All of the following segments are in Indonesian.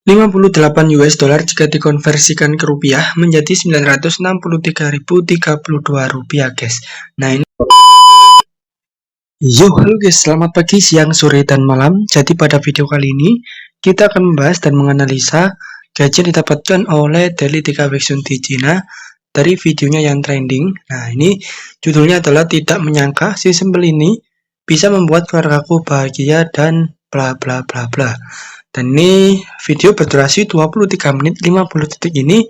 58 US dollar jika dikonversikan ke rupiah menjadi 963.032 rupiah guys. Nah ini halo guys, selamat pagi, siang, sore, dan malam. Jadi pada video kali ini kita akan membahas dan menganalisa gaji yang didapatkan oleh Daily TK Baeksun di Cina dari videonya yang trending. Nah ini judulnya adalah tidak menyangka si sembel ini bisa membuat keluargaku bahagia dan bla bla bla bla. Dan ini video berdurasi 23 menit 50 detik ini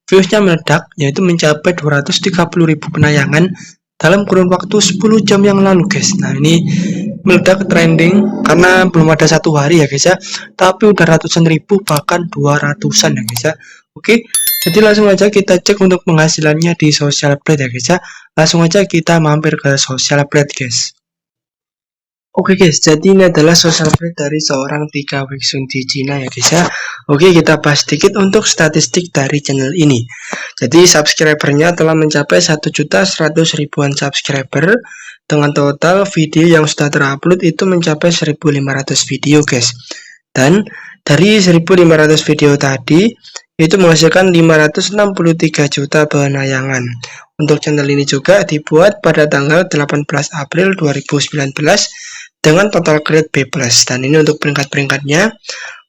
viewsnya meledak, yaitu mencapai 230.000 penayangan dalam kurun waktu 10 jam yang lalu guys. Nah ini meledak trending karena belum ada satu hari ya guys ya, tapi udah ratusan ribu bahkan 200-an ya guys ya. Oke, jadi langsung aja kita cek untuk penghasilannya di Social Blade ya guys ya. Langsung aja kita mampir ke Social Blade guys. Oke guys, jadi ini adalah Social Blade dari seorang TK Baeksun di Cina ya guys ya. Oke, kita bahas sedikit untuk statistik dari channel ini. Jadi subscribernya telah mencapai 1.100.000-an subscriber dengan total video yang sudah terupload itu mencapai 1.500 video guys. Dan dari 1.500 video tadi itu menghasilkan 563 juta penayangan. Untuk channel ini juga dibuat pada tanggal 18 April 2019 dengan total grade B+. Dan ini untuk peringkat-peringkatnya.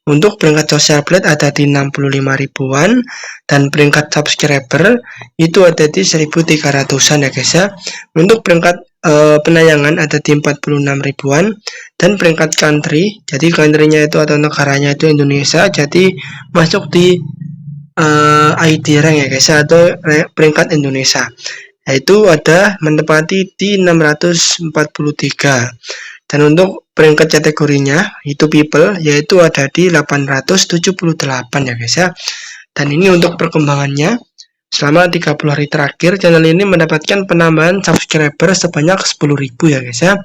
Untuk peringkat Social Blade ada di 65 ribuan dan peringkat subscriber itu ada di 1300-an ya guys ya. Untuk peringkat penayangan ada di 46 ribuan dan peringkat country, jadi country-nya itu atau negaranya itu Indonesia, jadi masuk di ID rank ya guys ya, atau peringkat Indonesia, yaitu ada menempati di 643. Dan untuk peringkat kategorinya itu people, yaitu ada di 878 ya guys ya. Dan ini untuk perkembangannya selama 30 hari terakhir channel ini mendapatkan penambahan subscriber sebanyak 10.000 ya guys ya.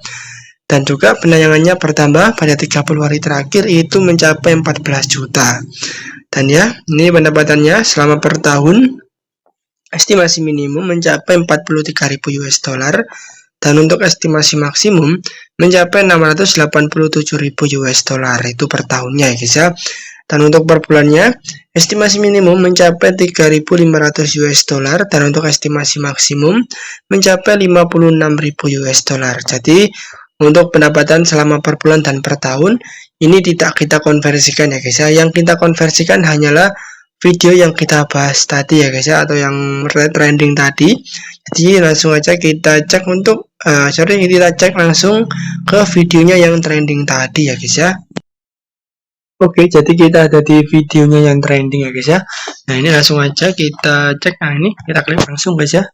Dan juga penayangannya bertambah pada 30 hari terakhir itu mencapai 14 juta. Dan ya, ini pendapatannya selama per tahun estimasi minimum mencapai 43.000 US dollar. Dan untuk estimasi maksimum mencapai 687.000 US dollar itu per tahunnya ya guys ya. Dan untuk per bulannya estimasi minimum mencapai 3.500 US dollar dan untuk estimasi maksimum mencapai 56.000 US dollar. Jadi untuk pendapatan selama per bulan dan per tahun ini tidak kita konversikan ya guys ya. Yang kita konversikan hanyalah video yang kita bahas tadi ya guys ya, atau yang trending tadi. Jadi langsung aja kita cek untuk kita cek langsung ke videonya yang trending tadi ya guys ya. Oke, jadi kita ada di videonya yang trending ya guys ya. Nah ini langsung aja kita cek. Nah ini kita klik langsung guys ya.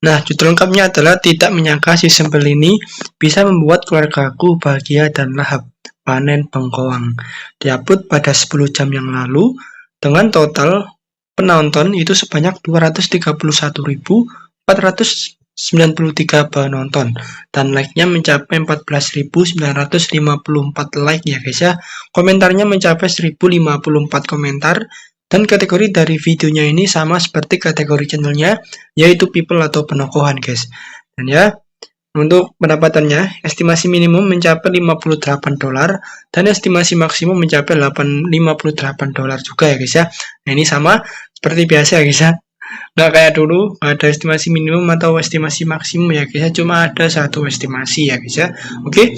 Nah judul lengkapnya adalah tidak menyangka si sembel ini bisa membuat keluargaku bahagia dan lahap panen bengkoang. Diupload pada 10 jam yang lalu dengan total penonton itu sebanyak 231.493 penonton dan like-nya mencapai 14.954 like ya guys ya. Komentarnya mencapai 1054 komentar dan kategori dari videonya ini sama seperti kategori channelnya, yaitu people atau penokohan guys. Dan ya, untuk pendapatannya estimasi minimum mencapai 58 dolar dan estimasi maksimum mencapai 58 dolar juga ya guys ya. Nah ini sama seperti biasa ya guys ya, nggak kayak dulu ada estimasi minimum atau estimasi maksimum ya guys ya, cuma ada satu estimasi ya guys ya. Oke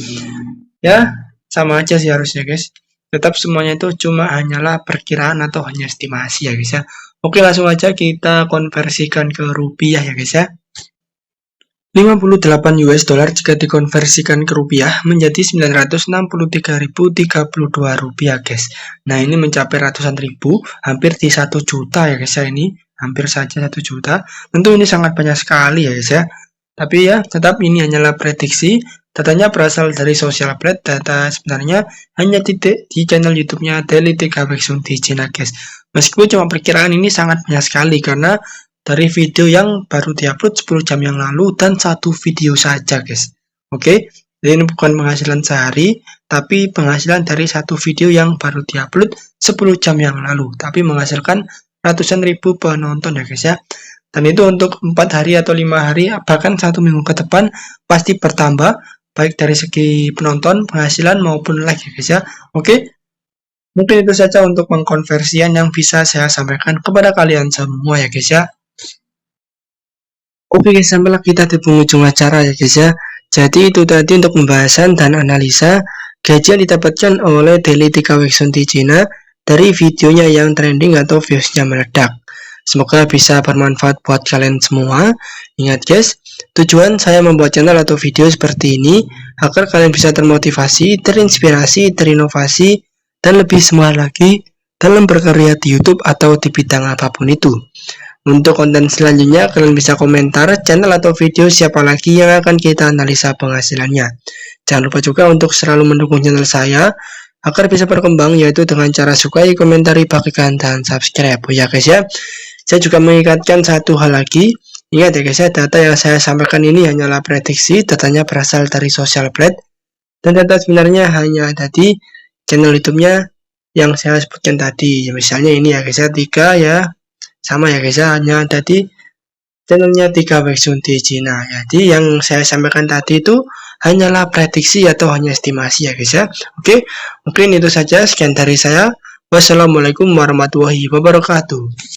ya, sama aja sih harusnya guys, tetap semuanya itu cuma hanyalah perkiraan atau hanya estimasi ya guys ya. Oke, langsung aja kita konversikan ke rupiah ya guys ya. 58 US dollar jika dikonversikan ke rupiah menjadi 963.032 rupiah guys. Nah ini mencapai ratusan ribu, hampir di 1 juta ya guys ya, ini hampir saja 1 juta. Tentu ini sangat banyak sekali ya guys ya. Tapi ya tetap ini hanyalah prediksi. Datanya berasal dari Social Blade. Data sebenarnya hanya di channel YouTube-nya Daily TK Baeksun di Cina guys. Meskipun cuma perkiraan, ini sangat banyak sekali karena dari video yang baru diupload 10 jam yang lalu dan satu video saja guys. Oke, jadi ini bukan penghasilan sehari, tapi penghasilan dari satu video yang baru diupload 10 jam yang lalu, tapi menghasilkan ratusan ribu penonton ya guys ya. Dan itu untuk 4 hari atau 5 hari, bahkan 1 minggu ke depan pasti bertambah, baik dari segi penonton, penghasilan maupun like ya guys ya. Oke, Mungkin itu saja untuk pengkonversian yang bisa saya sampaikan kepada kalian semua ya guys ya. Oke guys, sampailah kita di penghujung acara ya guys ya. Jadi itu tadi untuk pembahasan dan analisa gaji yang didapatkan oleh Daily 3 Weeksun di Cina dari videonya yang trending atau viewsnya meledak. Semoga bisa bermanfaat buat kalian semua. Ingat guys, tujuan saya membuat channel atau video seperti ini agar kalian bisa termotivasi, terinspirasi, terinovasi, dan lebih semangat lagi dalam berkarya di YouTube atau di bidang apapun itu. Untuk konten selanjutnya, kalian bisa komentar channel atau video siapa lagi yang akan kita analisa penghasilannya. Jangan lupa juga untuk selalu mendukung channel saya agar bisa berkembang, yaitu dengan cara sukai, komentari, bagikan, dan subscribe. Ya guys ya, saya juga mengikatkan satu hal lagi. Ingat ya guys ya, data yang saya sampaikan ini hanyalah prediksi, datanya berasal dari Social Blade, dan data sebenarnya hanya ada di channel YouTube-nya yang saya sebutkan tadi. Misalnya ini ya guys ya, 3 ya. Sama ya guys ya, hanya ada di channelnya 3 Weeksun di Cina. Jadi yang saya sampaikan tadi itu hanyalah prediksi atau hanya estimasi ya guys ya. Oke, mungkin itu saja, sekian dari saya. Wassalamualaikum warahmatullahi wabarakatuh.